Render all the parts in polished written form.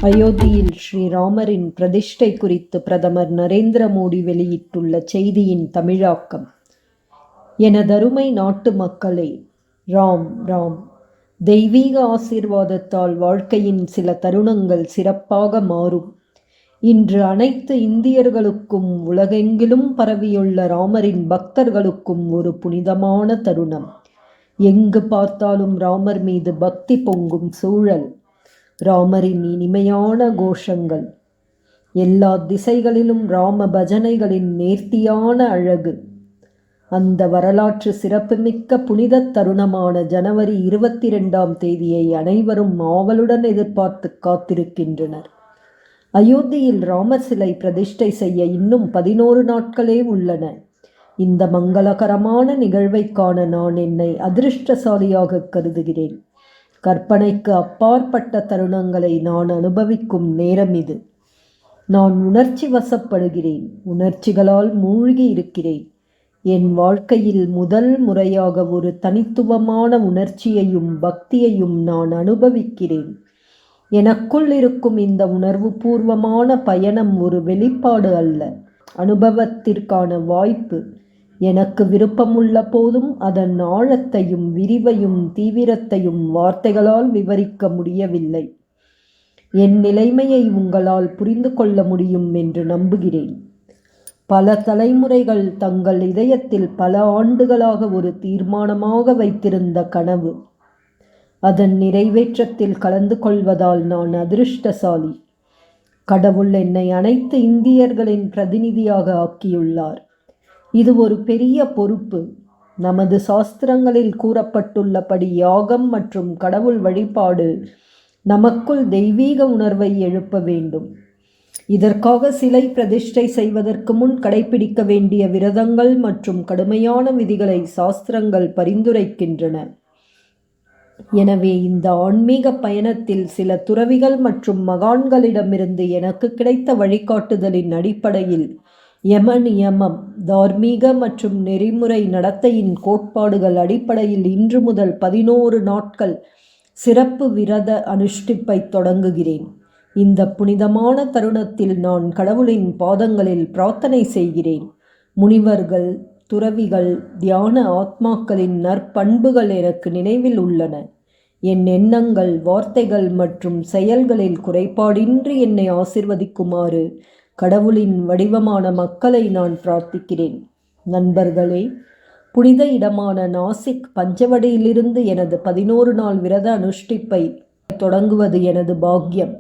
அயோத்தியில் ஸ்ரீராமரின் பிரதிஷ்டை குறித்து பிரதமர் நரேந்திர மோடி வெளியிட்டுள்ள செய்தியின் தமிழாக்கம். எனதருமை நாட்டு மக்களே, ராம் ராம். தெய்வீக ஆசீர்வாதத்தால் வாழ்க்கையின் சில தருணங்கள் சிறப்பாக மாறும். இன்று அனைத்து இந்தியர்களுக்கும் உலகெங்கிலும் பரவியுள்ள ராமரின் பக்தர்களுக்கும் ஒரு புனிதமான தருணம். எங்கு பார்த்தாலும் ராமர் மீது பக்தி பொங்கும் சூழல். ராமரின் இனிமையான கோஷங்கள். எல்லா திசைகளிலும் ராம பஜனைகளின் நேர்த்தியான அழகு. அந்த வரலாற்று சிறப்புமிக்க புனித தருணமான ஜனவரி 22ஆம் தேதியை அனைவரும் ஆவலுடன் எதிர்பார்த்து காத்திருக்கின்றனர். அயோத்தியில் ராமர் சிலை பிரதிஷ்டை செய்ய இன்னும் 11 நாட்களே உள்ளன. இந்த மங்களகரமான நிகழ்வை காண நான் என்னை அதிர்ஷ்டசாலியாக கருதுகிறேன். கற்பனைக்கு அப்பாற்பட்ட தருணங்களை நான் அனுபவிக்கும் நேரம் இது. நான் உணர்ச்சி வசப்படுகிறேன். உணர்ச்சிகளால் மூழ்கி இருக்கிறேன். என் வாழ்க்கையில் முதல் முறையாக ஒரு தனித்துவமான உணர்ச்சியையும் பக்தியையும் நான் அனுபவிக்கிறேன். எனக்குள் இருக்கும் இந்த உணர்வு பூர்வமான பயணம் ஒரு வெளிப்பாடு அல்ல, அனுபவத்திற்கான வாய்ப்பு. எனக்கு விருப்பமுள்ள போதும் அதன் ஆழத்தையும் விரிவையும் தீவிரத்தையும் வார்த்தைகளால் விவரிக்க முடியவில்லை. என் நிலைமையை உங்களால் புரிந்து கொள்ள முடியும் என்று நம்புகிறேன். பல தலைமுறைகள் தங்கள் இதயத்தில் பல ஆண்டுகளாக ஒரு தீர்மானமாக வைத்திருந்த கனவு. அதன் நிறைவேற்றத்தில் கலந்து கொள்வதால் நான் அதிர்ஷ்டசாலி. கடவுள் என்னை அனைத்து இந்தியர்களின் பிரதிநிதியாக ஆக்கியுள்ளார். இது ஒரு பெரிய பொறுப்பு. நமது சாஸ்திரங்களில் கூறப்பட்டுள்ளபடி யாகம் மற்றும் கடவுள் வழிபாடு நமக்குள் தெய்வீக உணர்வை எழுப்ப வேண்டும். இதற்காக சிலை பிரதிஷ்டை செய்வதற்கு முன் கடைபிடிக்க வேண்டிய விரதங்கள் மற்றும் கடுமையான விதிகளை சாஸ்திரங்கள் பரிந்துரைக்கின்றன. எனவே இந்த ஆன்மீக பயணத்தில் சில துறவிகள் மற்றும் மகான்களிடமிருந்து எனக்கு கிடைத்த வழிகாட்டுதலின் அடிப்படையில் யம நியமம், தார்மீக மற்றும் நெறிமுறை நடத்தையின் கோட்பாடுகள் அடிப்படையில் இன்று முதல் 11 நாட்கள் சிறப்பு விரத அனுஷ்டிப்பை தொடங்குகிறேன். இந்த புனிதமான தருணத்தில் நான் கடவுளின் பாதங்களில் பிரார்த்தனை செய்கிறேன். முனிவர்கள், துறவிகள், தியான ஆத்மாக்களின் நற்பண்புகள் எனக்கு நினைவில் உள்ளன. என் எண்ணங்கள், வார்த்தைகள் மற்றும் செயல்களில் குறைபாடின்றி என்னை ஆசிர்வதிக்குமாறு கடவுளின் வடிவமான மக்களை நான் பிரார்த்திக்கிறேன். நண்பர்களே, புனித இடமான நாசிக் பஞ்சவடியிலிருந்து எனது 11 நாள் விரத அனுஷ்டிப்பை தொடங்குவது எனது பாக்கியம்.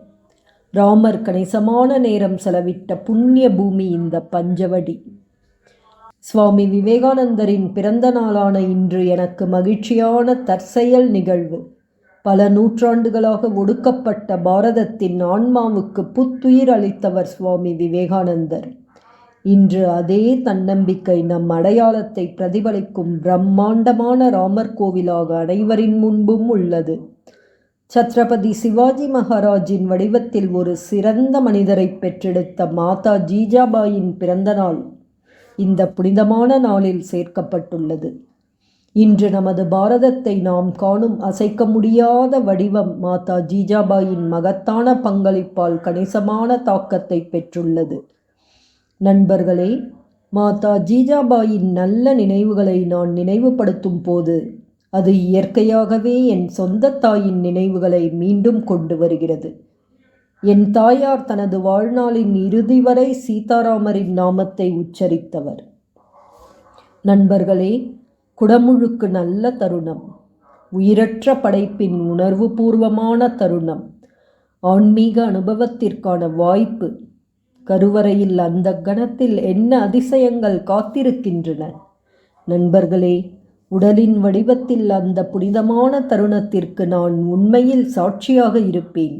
ராமர் கணிசமான நேரம் செலவிட்ட புண்ணிய பூமி இந்த பஞ்சவடி. சுவாமி விவேகானந்தரின் பிறந்த நாளான இன்று எனக்கு மகிழ்ச்சியான தற்செயல் நிகழ்வு. பல நூற்றாண்டுகளாக ஒடுக்கப்பட்ட பாரதத்தின் ஆன்மாவுக்கு புத்துயிர் அளித்தவர் சுவாமி விவேகானந்தர். இன்று அதே தன்னம்பிக்கை நம் அடையாளத்தை பிரதிபலிக்கும் பிரம்மாண்டமான ராமர் கோவிலாக அனைவரின் முன்பும் உள்ளது. சத்ரபதி சிவாஜி மகாராஜின் வடிவத்தில் ஒரு சிறந்த மனிதரை பெற்றெடுத்த மாதா ஜீஜாபாயின் பிறந்த நாள் இந்த புனிதமான நாளில் சேர்க்கப்பட்டுள்ளது. இன்று நமது பாரதத்தை நாம் காணும் அசைக்க முடியாத வடிவம் மாதா ஜீஜாபாயின் மகத்தான பங்களிப்பால் கணிசமான தாக்கத்தை பெற்றுள்ளது. நண்பர்களே, மாதா ஜீஜாபாயின் நல்ல நினைவுகளை நான் நினைவுபடுத்தும் போது அது இயற்கையாகவே என் சொந்த தாயின் நினைவுகளை மீண்டும் கொண்டு வருகிறது. என் தாயார் தனது வாழ்நாளின் இறுதி வரை சீதாராமரின் நாமத்தை உச்சரித்தவர். நண்பர்களே, குடமுழுக்கு நல்ல தருணம். உயிரற்ற படைப்பின் உணர்வு பூர்வமான தருணம். ஆன்மீக அனுபவத்திற்கான வாய்ப்பு. கருவறையில் அந்த கணத்தில் என்ன அதிசயங்கள் காத்திருக்கின்றன. நண்பர்களே, உடலின் வடிவத்தில் அந்த புனிதமான தருணத்திற்கு நான் உண்மையில் சாட்சியாக இருப்பேன்.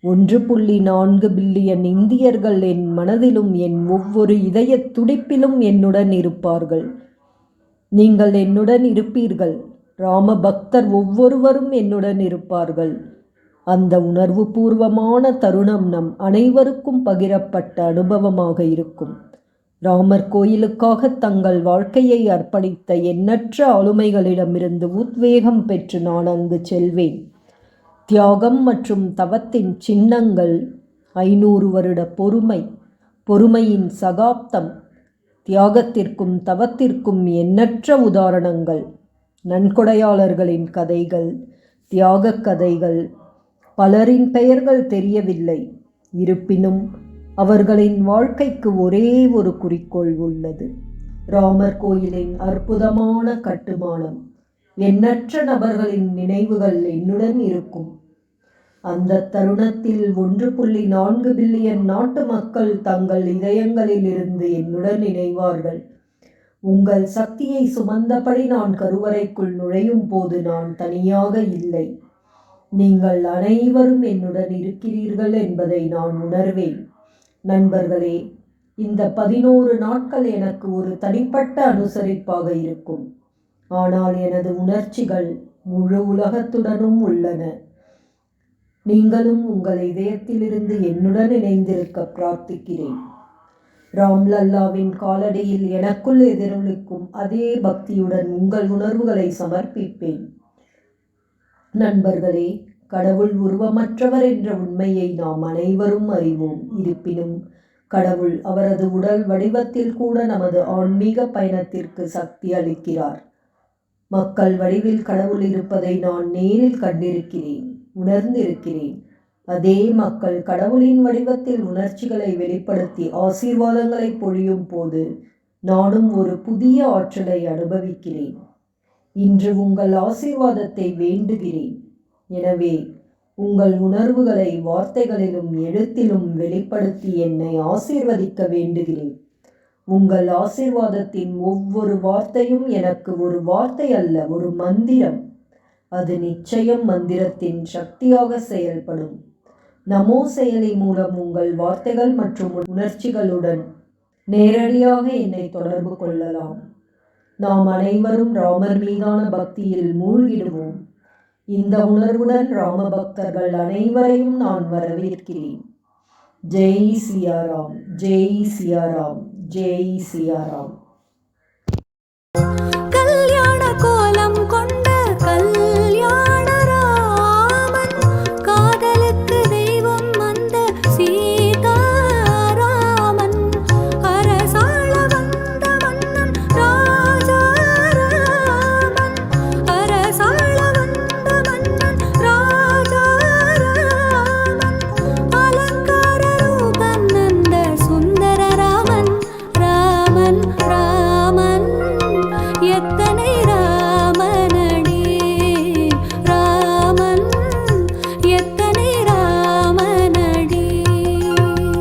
1.4 பில்லியன் இந்தியர்கள் என் மனதிலும் என் ஒவ்வொரு இதய துடிப்பிலும் என்னுடன் இருப்பார்கள். நீங்கள் என்னுடன் இருப்பீர்கள். ராம பக்தர் ஒவ்வொருவரும் என்னுடன் இருப்பார்கள். அந்த உணர்வு பூர்வமான தருணம் நம் அனைவருக்கும் பகிரப்பட்ட அனுபவமாக இருக்கும். ராமர் கோயிலுக்காக தங்கள் வாழ்க்கையை அர்ப்பணித்த எண்ணற்ற ஆளுமைகளிடமிருந்து உத்வேகம் பெற்று நான் அங்கு செல்வேன். தியாகம் மற்றும் தவத்தின் சின்னங்கள் 500 வருட பொறுமை, பொறுமையின் சகாப்தம், தியாகத்திற்கும் தவத்திற்கும் எண்ணற்ற உதாரணங்கள், நன்கொடையாளர்களின் கதைகள், தியாகக் கதைகள். பலரின் பெயர்கள் தெரியவில்லை. இருப்பினும் அவர்களின் வாழ்க்கைக்கு ஒரே ஒரு குறிக்கோள் உள்ளது. ராமர் கோயிலின் அற்புதமான கட்டுமானம். எண்ணற்ற நபர்களின் நினைவுகள் என்னுடன் இருக்கும். அந்த தருணத்தில் 1.4 பில்லியன் நாட்டு மக்கள் தங்கள் இதயங்களிலிருந்து என்னுடன் இணைவார்கள். உங்கள் சக்தியை சுமந்தபடி நான் கருவறைக்குள் நுழையும் போது நான் தனியாக இல்லை. நீங்கள் அனைவரும் என்னுடன் இருக்கிறீர்கள் என்பதை நான் உணர்வேன். நண்பர்களே, இந்த 11 நாட்கள் எனக்கு ஒரு தனிப்பட்ட அனுசரிப்பாக இருக்கும். ஆனால் எனது உணர்ச்சிகள் முழு உலகத்துடனும் உள்ளன. நீங்களும் உங்கள் இதயத்திலிருந்து என்னுடன் இணைந்திருக்க பிரார்த்திக்கிறேன். ராம்லல்லாவின் காலடியில் எனக்குள் எதிரொலிக்கும் அதே பக்தியுடன் உங்கள் உணர்வுகளை சமர்ப்பிப்பேன். நண்பர்களே, கடவுள் உருவமற்றவர் என்ற உண்மையை நாம் அனைவரும் அறிவோம். இருப்பினும் கடவுள் அவரது உடல் வடிவத்தில் கூட நமது ஆன்மீக பயணத்திற்கு சக்தி அளிக்கிறார். மக்கள் வடிவில் கடவுள் இருப்பதை நான் நேரில் கண்டிருக்கிறேன், உணர்ந்திருக்கிறேன். அதே மக்கள் கடவுளின் வடிவத்தில் உணர்ச்சிகளை வெளிப்படுத்தி ஆசீர்வாதங்களை பொழியும் போது நானும் ஒரு புதிய ஆற்றலை அனுபவிக்கிறேன். இன்று உங்கள் ஆசீர்வாதத்தை வேண்டுகிறேன். எனவே உங்கள் உணர்வுகளை வார்த்தைகளிலும் எழுத்திலும் வெளிப்படுத்தி என்னை ஆசீர்வதிக்க வேண்டுகிறேன். உங்கள் ஆசீர்வாதத்தின் ஒவ்வொரு வார்த்தையும் எனக்கு ஒரு வார்த்தை அல்ல, ஒரு மந்திரம். அது நிச்சயம் மந்திரத்தின் சக்தியாக செயல்படும். நமோ செயலி மூலம் உங்கள் வார்த்தைகள் மற்றும் உணர்ச்சிகளுடன் நேரடியாக என்னை தொடர்பு கொள்ளலாம். நாம் அனைவரும் ராமர் மீதான பக்தியில் மூழ்கிடுவோம். இந்த உணர்வுடன் ராம பக்தர்கள் அனைவரையும் நான் வரவேற்கிறேன். ஜெய் சியாராம், ஜெய் சியாராம், ஜெய் சியாராம்.